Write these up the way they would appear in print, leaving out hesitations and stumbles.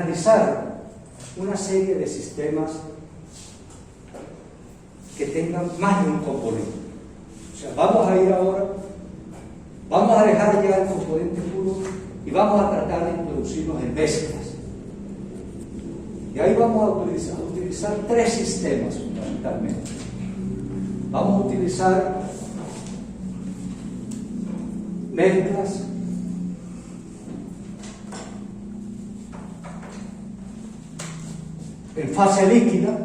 analizar una serie de sistemas que tengan más de un componente. O sea, vamos a ir ahora, vamos a dejar ya el componente puro y vamos a tratar de introducirnos en mezclas. Y ahí vamos a utilizar tres sistemas fundamentalmente. Vamos a utilizar mezclas en fase líquida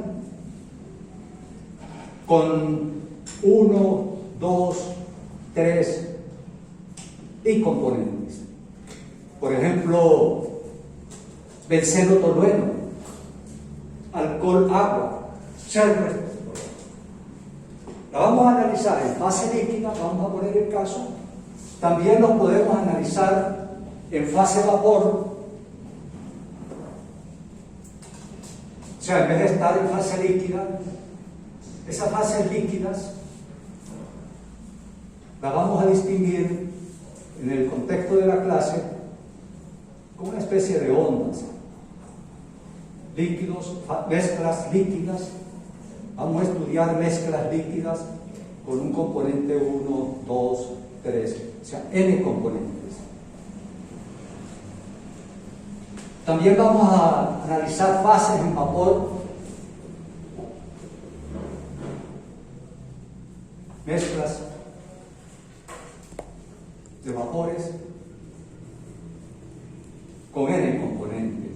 con 1, 2, 3 y componentes. Por ejemplo, benceno tolueno, alcohol, agua, cerro. La vamos a analizar en fase líquida, vamos a poner el caso. También los podemos analizar en fase vapor. O sea, en vez de estar en fase líquida, esas fases líquidas las vamos a distinguir en el contexto de la clase como una especie de ondas. Líquidos, mezclas líquidas. Vamos a estudiar mezclas líquidas con un componente 1, 2, 3, o sea, n componentes. También vamos a analizar fases en vapor, mezclas de vapores con n componentes.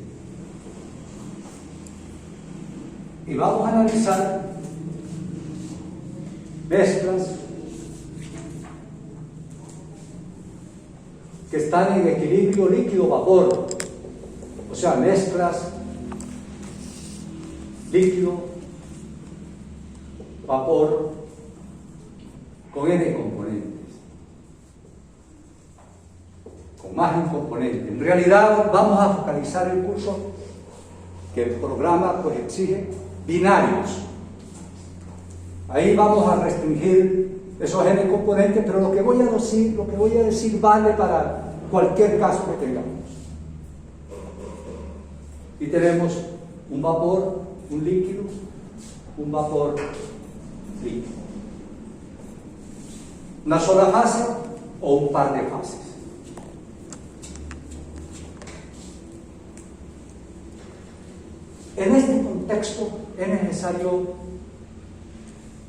Y vamos a analizar mezclas que están en equilibrio líquido-vapor, o sea, mezclas líquido-vapor con n componentes, con más de un componente. En realidad vamos a focalizar el curso que el programa pues exige binarios. Ahí vamos a restringir esos n componentes, pero lo que voy a decir vale para cualquier caso que tengamos. Y tenemos un vapor, un líquido, un vapor líquido. Una sola fase o un par de fases. En este contexto es necesario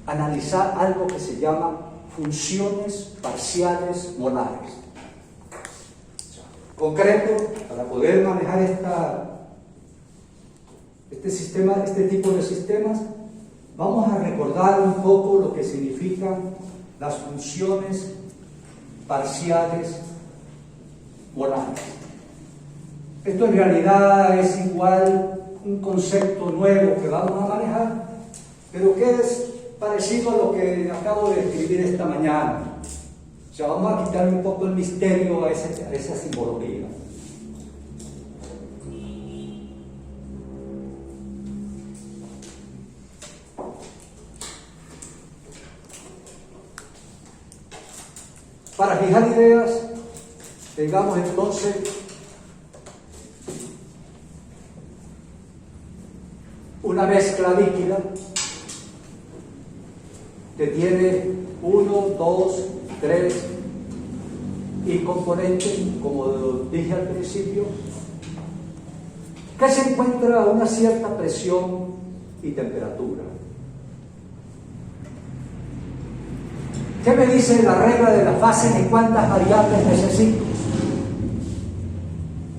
analizar algo que se llama funciones parciales molares. Concreto, para poder manejar este tipo de sistemas, vamos a recordar un poco lo que significan las funciones parciales molares. Esto en realidad es igual un concepto nuevo que vamos a manejar, pero que es parecido a lo que acabo de escribir esta mañana. O sea, vamos a quitarle un poco el misterio a esa simbología. Para fijar ideas, tengamos entonces una mezcla líquida que tiene 1, 2, 3 y componentes, como dije al principio, que se encuentra a una cierta presión y temperatura. ¿Qué me dice la regla de la fase de cuántas variables necesito?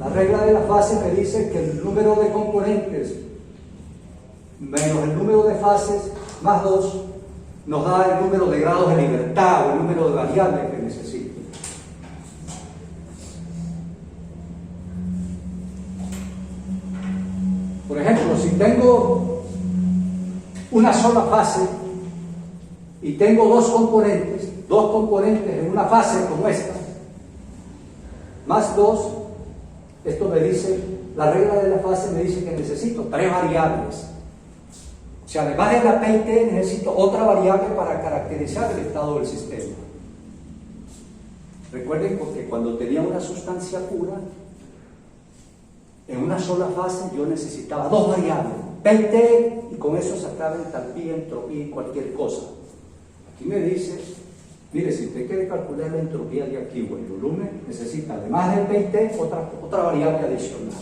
La regla de la fase me dice que el número de componentes menos el número de fases más 2 nos da el número de grados de libertad o el número de variables que necesito. Por ejemplo, si tengo una sola fase y tengo dos componentes en una fase como esta, más 2, esto me dice, la regla de la fase me dice que necesito 3 variables. O sea, además de la P y T, necesito otra variable para caracterizar el estado del sistema. Recuerden que cuando tenía una sustancia pura, En una sola fase yo necesitaba dos variables, P y T, y con eso sacaba entalpía, entropía y cualquier cosa. Aquí me dice, mire, si usted quiere calcular la entropía de aquí o el volumen, necesita además de P y T otra variable adicional.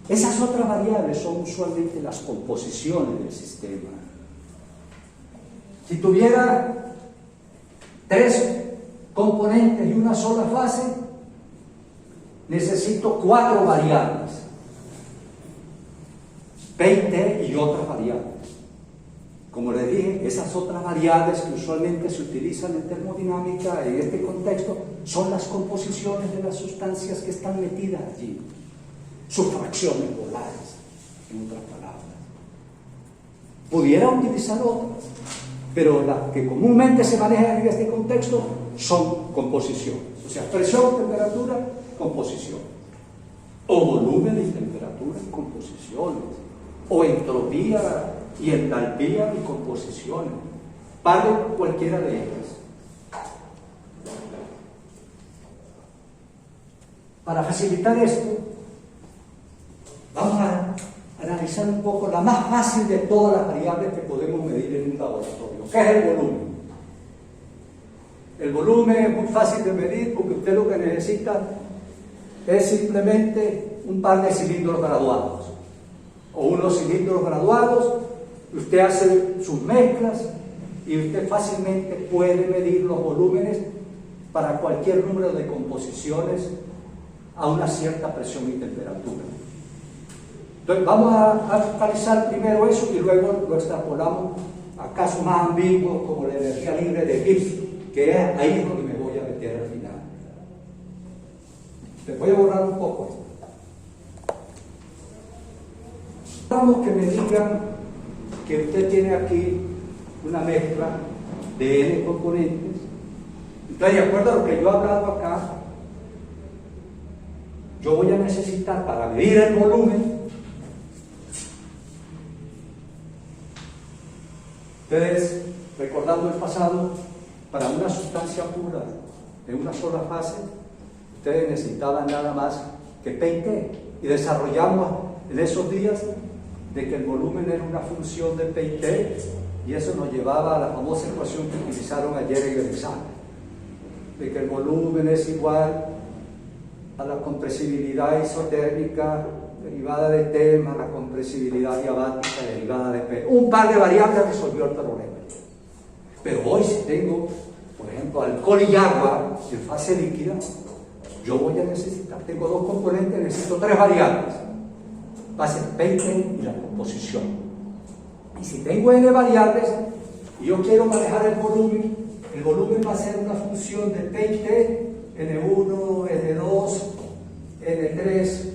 Esas otras variables son usualmente las composiciones del sistema. Si tuviera 3 componentes y una sola fase, necesito 4 variables, P y T y otras variables. Como les dije, esas otras variables que usualmente se utilizan en termodinámica en este contexto son las composiciones de las sustancias que están metidas allí, sus fracciones molares, en otras palabras. Pudiera utilizar otras, pero las que comúnmente se manejan en este contexto son composiciones. O sea, presión, temperatura, composición. O volumen y temperatura, composiciones. O entropía y entalpía y composiciones. Vale cualquiera de ellas. Para facilitar esto, vamos a analizar un poco la más fácil de todas las variables que podemos medir en un laboratorio, que es el volumen. El volumen es muy fácil de medir porque usted lo que necesita es simplemente un par de cilindros graduados o unos cilindros graduados. Usted hace sus mezclas y usted fácilmente puede medir los volúmenes para cualquier número de composiciones a una cierta presión y temperatura. Entonces vamos a analizar primero eso y luego lo extrapolamos a casos más ambiguos como la energía libre de Gibbs, que es ahí donde me voy a meter al final. Les voy a borrar un poco esto. Vamos que me digan que usted tiene aquí una mezcla de N componentes. Entonces, de acuerdo a lo que yo he hablado acá, yo voy a necesitar para medir el volumen. Ustedes, recordando el pasado, para una sustancia pura en una sola fase, ustedes necesitaban nada más que P y T. Y desarrollamos en esos días de que el volumen era una función de P y T, y eso nos llevaba a la famosa ecuación que utilizaron ayer en el examen, de que el volumen es igual a la compresibilidad isotérmica derivada de T más la compresibilidad diabática derivada de P. Un par de variables resolvió el problema. Pero hoy, si tengo, por ejemplo, alcohol y agua en fase líquida, yo voy a necesitar, tengo 2 componentes, necesito 3 variables, va a ser P y T y la composición. Y si tengo N variables y yo quiero manejar el volumen va a ser una función de P y T, N1, N2, N3,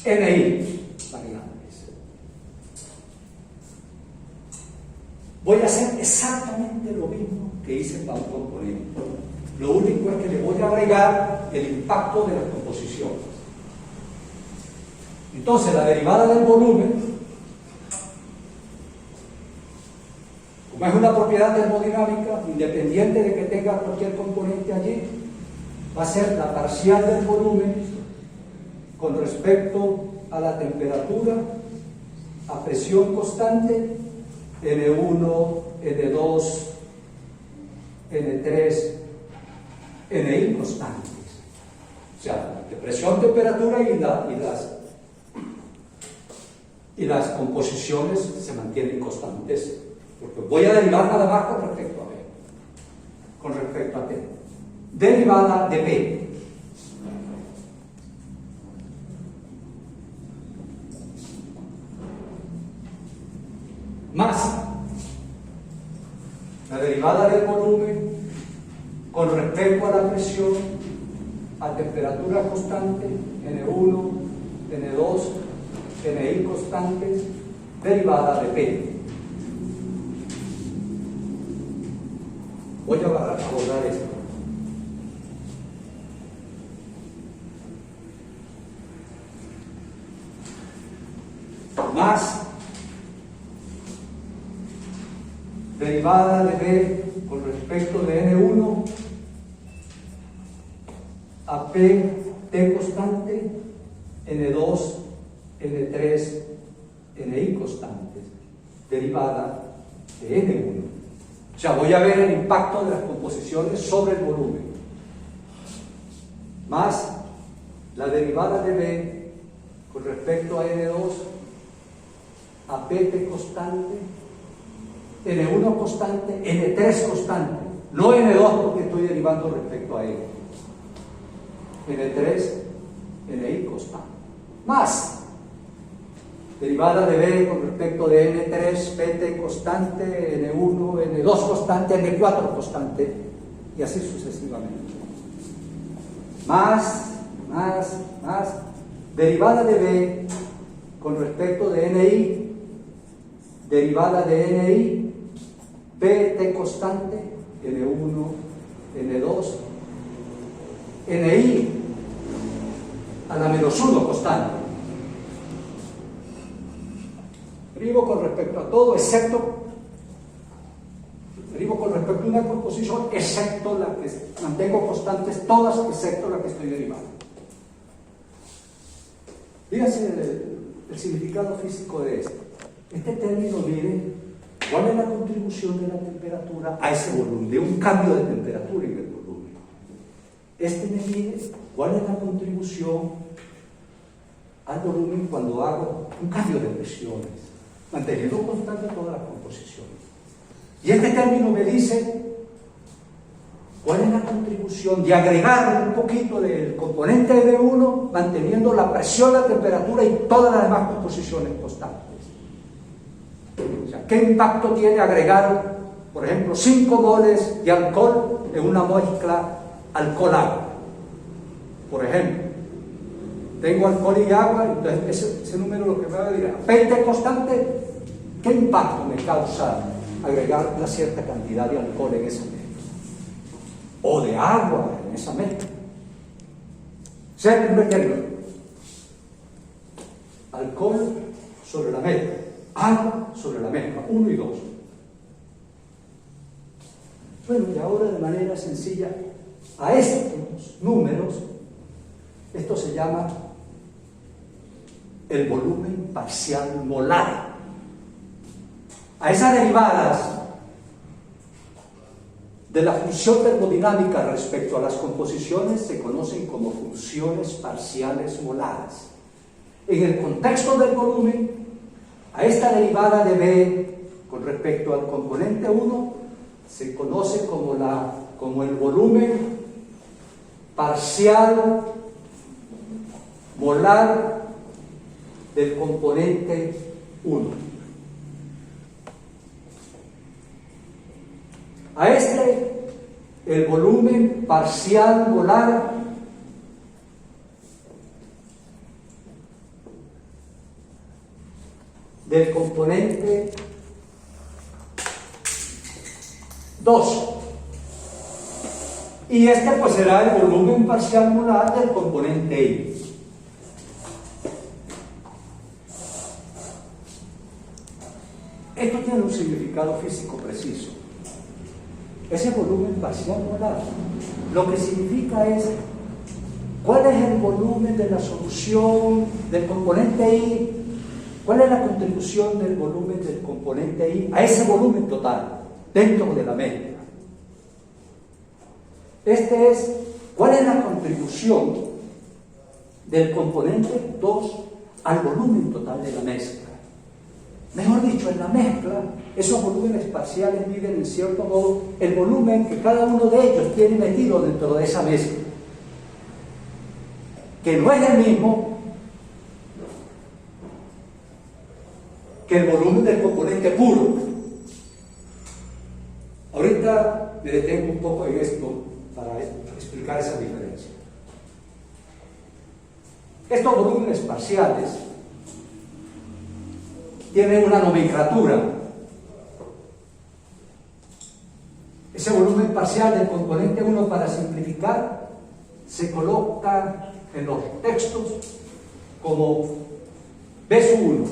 Ni variables. Voy a hacer exactamente lo mismo que hice para un componente. Lo único es que le voy a agregar el impacto de las composiciones. Entonces, la derivada del volumen, como es una propiedad termodinámica, independiente de que tenga cualquier componente allí, va a ser la parcial del volumen con respecto a la temperatura, a presión constante, N1, N2, N3, Ni constantes. O sea, de presión, temperatura y las composiciones se mantienen constantes, porque voy a derivar nada más con respecto a P, con respecto a T. Derivada de P. Más la derivada del volumen con respecto a la presión a temperatura constante, N1, N2, Ni constantes, derivada de P. Voy a abordar esto. Más derivada de B con respecto de N1 a P, T constante, N2, N3, Ni constantes, derivada de N1. O sea, voy a ver el impacto de las composiciones sobre el volumen, más la derivada de B con respecto a N2, a Pt constante, N1 constante, N3 constante, no N2 porque estoy derivando respecto a N, N3, Ni constante, más derivada de B con respecto de N3, Pt constante, N1, N2 constante, N4 constante, y así sucesivamente. Más, derivada de B con respecto de Ni, derivada de Ni, Pt constante, N1, N2, Ni a la menos 1 constante. Derivo con respecto a todo, derivo con respecto a una composición, excepto la que mantengo constantes, todas excepto la que estoy derivando. Fíjense el significado físico de esto. Este término mide cuál es la contribución de la temperatura a ese volumen, de un cambio de temperatura en el volumen. Este me mide cuál es la contribución al volumen cuando hago un cambio de presiones, manteniendo constante todas las composiciones. Y este término me dice cuál es la contribución de agregar un poquito del componente N1 manteniendo la presión, la temperatura y todas las demás composiciones constantes. O sea, ¿qué impacto tiene agregar, por ejemplo, 5 moles de alcohol en una mezcla alcohol-agua? Por ejemplo, tengo alcohol y agua, entonces ese número lo que me va a decir, Pt constante, ¿qué impacto me causa agregar una cierta cantidad de alcohol en esa mezcla? O de agua en esa mezcla. Sea el primer término. Alcohol sobre la mezcla, agua sobre la mezcla, 1 y 2. Bueno, y ahora de manera sencilla, a estos números, esto se llama el volumen parcial molar. A esas derivadas de la función termodinámica respecto a las composiciones se conocen como funciones parciales molares. En el contexto del volumen, a esta derivada de B con respecto al componente 1 se conoce como el volumen parcial molar del componente 1. A el volumen parcial molar del componente 2. Y pues será el volumen parcial molar del componente I. Esto tiene un significado físico preciso. Ese volumen parcial molar lo que significa es cuál es el volumen de la solución del componente I, cuál es la contribución del volumen del componente I a ese volumen total dentro de la mezcla. ¿Cuál es la contribución del componente 2 al volumen total de la mezcla? Mejor dicho, en la mezcla, esos volúmenes parciales miden en cierto modo el volumen que cada uno de ellos tiene metido dentro de esa mezcla, que no es el mismo que el volumen del componente puro. Ahorita me detengo un poco en esto para explicar esa diferencia. Estos volúmenes parciales tienen una nomenclatura. Ese volumen parcial del componente 1, para simplificar, se coloca en los textos como B1.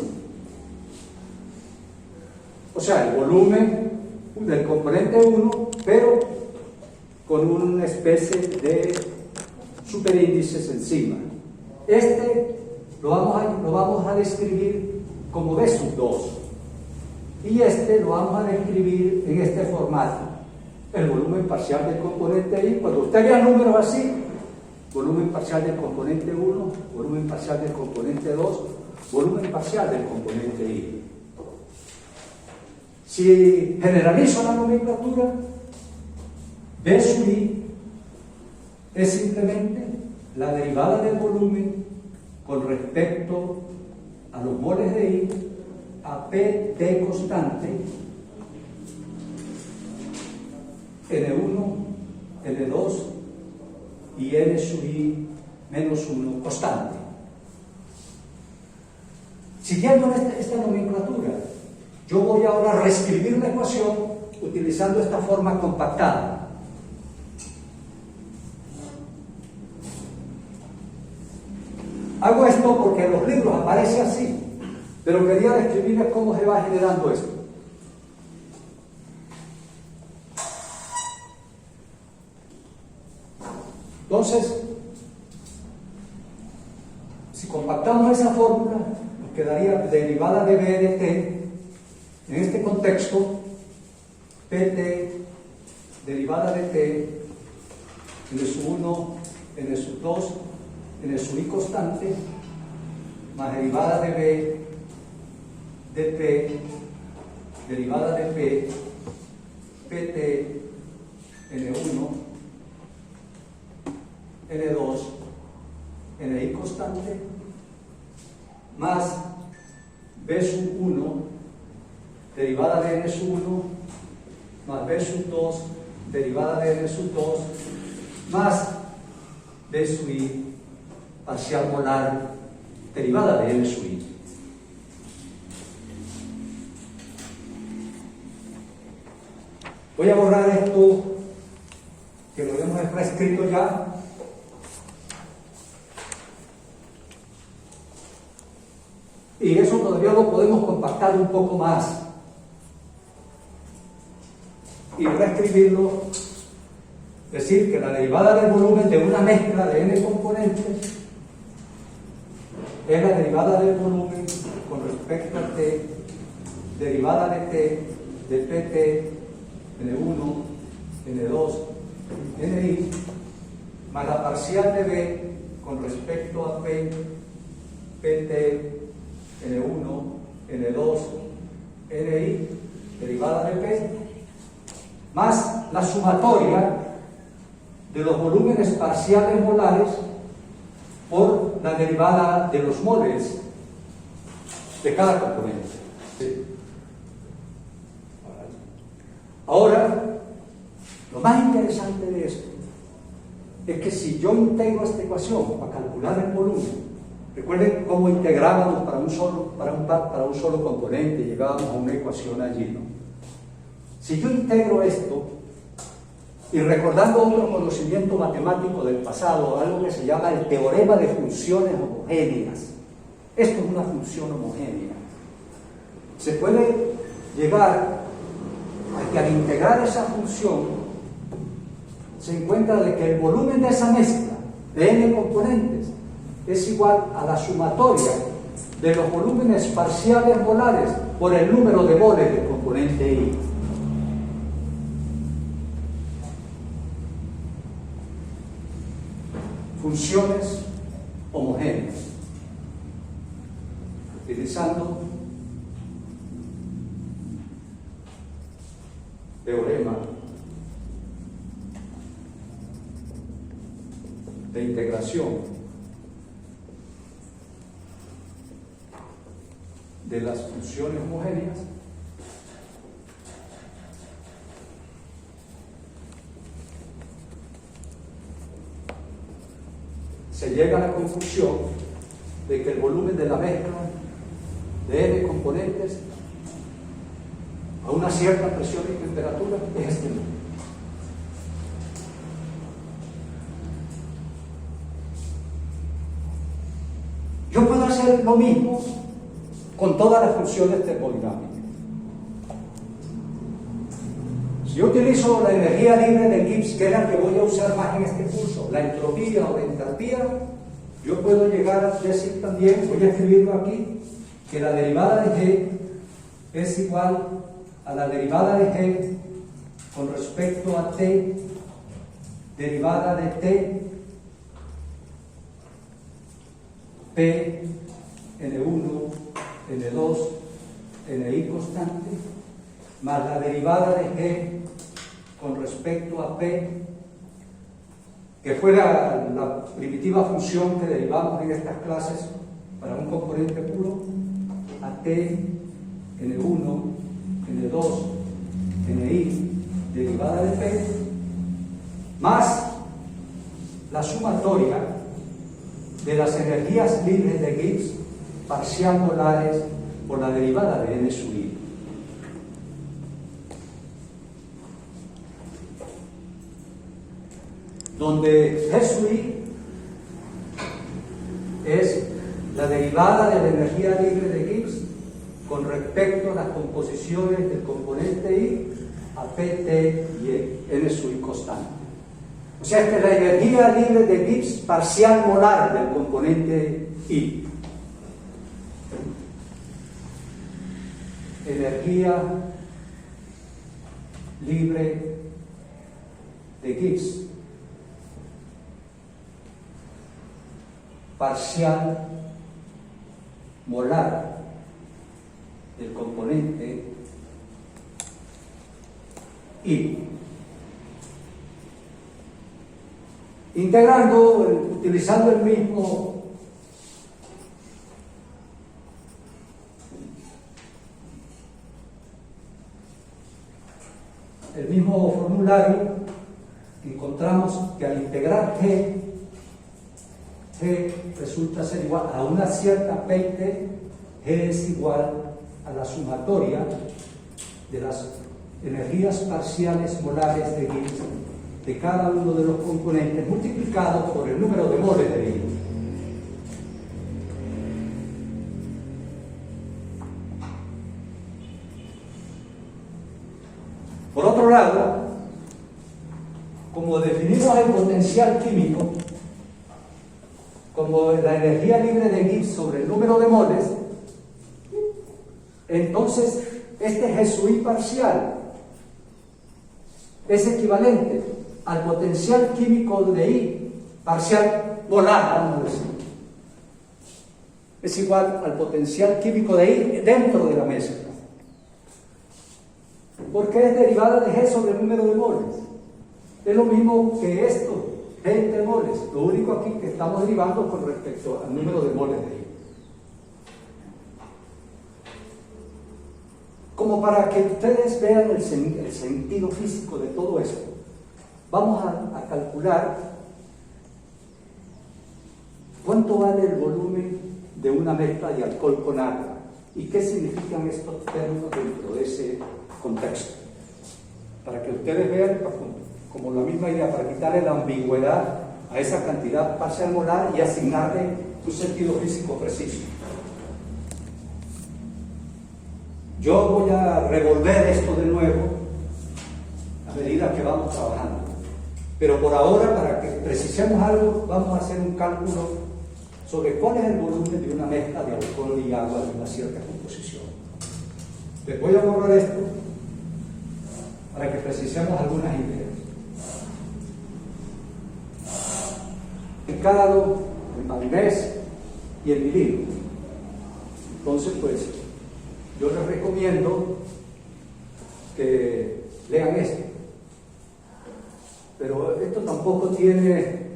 O sea, el volumen del componente 1, pero con una especie de superíndices encima. Este lo vamos a describir como B sub 2. Y este lo vamos a describir en este formato. El volumen parcial del componente I. Cuando usted vea números así, volumen parcial del componente 1, volumen parcial del componente 2, volumen parcial del componente I. Si generalizo la nomenclatura, B sub I es simplemente la derivada del volumen con respecto a los moles de I a Pt constante N1, N2 y N sub I menos 1 constante. Siguiendo esta nomenclatura, yo voy ahora a reescribir la ecuación utilizando esta forma compactada. Hago esto porque en los libros aparece así, pero quería describirles cómo se va generando esto. Entonces, si compactamos esa fórmula, nos quedaría derivada de B de T, en este contexto, Pt, derivada de T, N sub 1, N sub 2, N sub I constante, más derivada de B, de P, derivada de P, Pt, N1, N2, Ni constante, más B sub 1, derivada de N sub 1, más B sub 2, derivada de N sub 2, más B sub I, parcial molar, derivada de N sub I. Voy a borrar esto, que lo hemos reescrito ya. Y eso todavía lo podemos compactar un poco más y reescribirlo, decir que la derivada del volumen de una mezcla de n componentes es la derivada del volumen con respecto a t, derivada de t, de pt, n1, n2, ni, más la parcial de b con respecto a p, pt, N1, N2, Ni, derivada de P, más la sumatoria de los volúmenes parciales molares por la derivada de los moles de cada componente. ¿Sí? Ahora, lo más interesante de esto es que si yo integro esta ecuación para calcular el volumen, recuerden cómo integrábamos para un solo componente, llegábamos a una ecuación allí, ¿no? Si yo integro esto, y recordando otro conocimiento matemático del pasado, algo que se llama el teorema de funciones homogéneas, esto es una función homogénea. Se puede llegar a que al integrar esa función, se encuentra de que el volumen de esa mezcla de n componentes es igual a la sumatoria de los volúmenes parciales molares por el número de moles del componente I. Funciones homogéneas, utilizando teorema de integración de las funciones homogéneas se llega a la conclusión de que el volumen de la mezcla de n componentes a una cierta presión y temperatura es este número. Yo puedo hacer lo mismo con todas las funciones termodinámicas. Si yo utilizo la energía libre de Gibbs, que es la que voy a usar más en este curso, la entropía o la entalpía, yo puedo llegar a decir también, voy a escribirlo aquí, que la derivada de G es igual a la derivada de G con respecto a T, derivada de T, P, N1, N2, Ni constante, más la derivada de G con respecto a P, que fuera la primitiva función que derivamos en estas clases para un componente puro, a T, N1, N2, Ni, derivada de P, más la sumatoria de las energías libres de Gibbs parcial molares por la derivada de N sub I. Donde G sub I es la derivada de la energía libre de Gibbs con respecto a las composiciones del componente I a PT y N sub I constante. O sea que la energía libre de Gibbs parcial molar del componente I. Energía libre de Gibbs parcial molar del componente I. Integrando, utilizando el mismo formulario, encontramos que al integrar G resulta ser igual a una cierta P y T, G es igual a la sumatoria de las energías parciales molares de Gibbs de cada uno de los componentes multiplicado por el número de moles de Gibbs. Por otro lado, como definimos el potencial químico como la energía libre de Gibbs sobre el número de moles, entonces este G sub I parcial es equivalente al potencial químico de I parcial molar, vamos a decir. Es igual al potencial químico de I dentro de la mezcla. Porque es derivada de G sobre el número de moles. Es lo mismo que esto, G de moles. Lo único aquí que estamos derivando con respecto al número de moles de I. Como para que ustedes vean el sentido físico de todo esto, vamos a calcular cuánto vale el volumen de una mezcla de alcohol con agua y qué significan estos términos dentro de ese contexto. Para que ustedes vean como la misma idea, para quitarle la ambigüedad a esa cantidad parcial molar y asignarle un sentido físico preciso. Yo voy a revolver esto de nuevo a medida que vamos trabajando. Pero por ahora, para que precisemos algo, vamos a hacer un cálculo sobre cuál es el volumen de una mezcla de alcohol y agua de una cierta composición. Les voy a borrar esto para que precisemos algunas ideas. El cágado, el manganés y el milino. Entonces, pues, yo les recomiendo que lean esto. Pero esto tampoco tiene...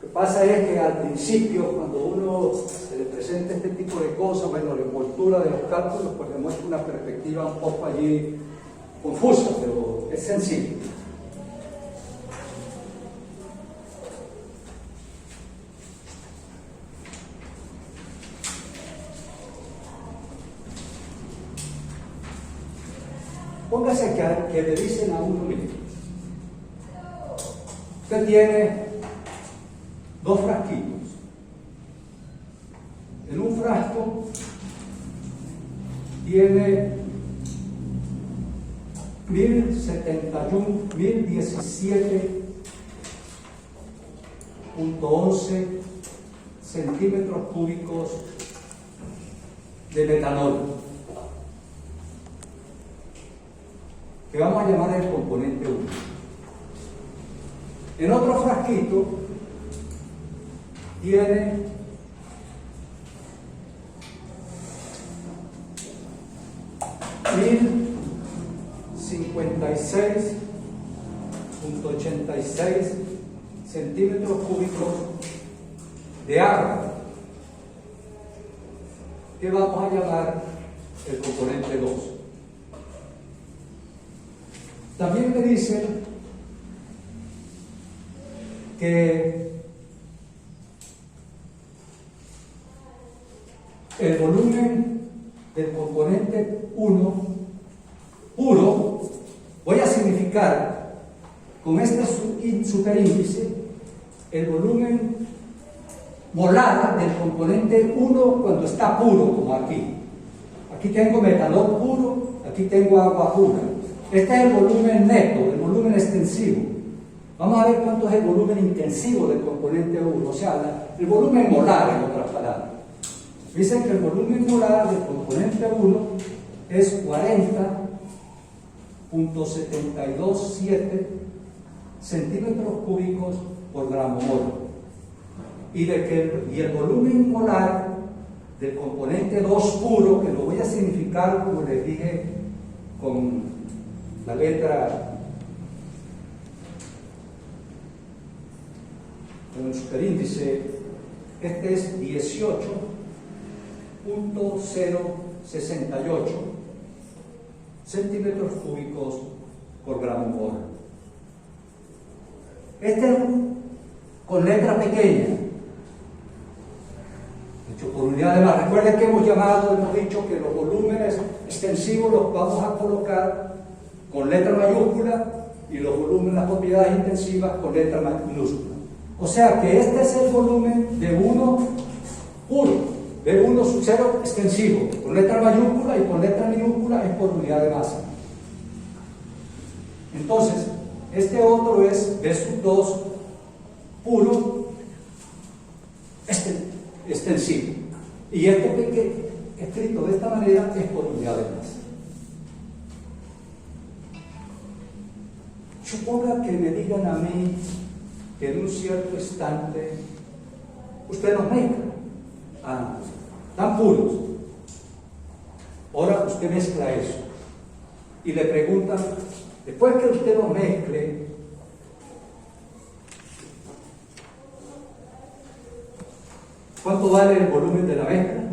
Lo que pasa es que al principio, cuando uno se le presenta este tipo de cosas, bueno, la envoltura de los cálculos, pues le muestra una perspectiva un poco allí confusa, pero es sencillo. Póngase que le dicen a uno mismo: usted tiene dos frasquitos. En un frasco tiene 1017.11 centímetros cúbicos de metanol, que vamos a llamar el componente 1. En otro frasquito tiene 1056.86 centímetros cúbicos de agua, que vamos a llamar el componente 2. También me dicen que el volumen del componente 1 puro, voy a significar con este superíndice el volumen molar del componente 1 cuando está puro, como aquí. Aquí tengo metanol puro, aquí tengo agua pura. Este es el volumen neto, el volumen extensivo. Vamos a ver cuánto es el volumen intensivo del componente 1, o sea, el volumen molar, en otras palabras. Dicen que el volumen molar del componente 1 es 40.727 centímetros cúbicos por gramo mol. Y el volumen molar del componente 2 puro, que lo voy a significar, como les dije, con la letra, con el superíndice, este es 18.068 centímetros cúbicos por gramo mol. Este es con letra pequeña, hecho por unidad de masa. Recuerden que hemos dicho que los volúmenes extensivos los vamos a colocar con letra mayúscula y los volúmenes, las propiedades intensivas, con letra minúscula. O sea que este es el volumen de 1 puro, de 1 sub 0 extensivo, con letra mayúscula, y con letra minúscula es por unidad de masa. Entonces, este otro es B sub 2 puro extensivo. Y este escrito de esta manera es por unidad de masa. Suponga que me digan a mí que en un cierto instante usted los mezcla. Están puros. Ahora usted mezcla eso y le preguntan, después que usted los mezcle, ¿cuánto vale el volumen de la mezcla?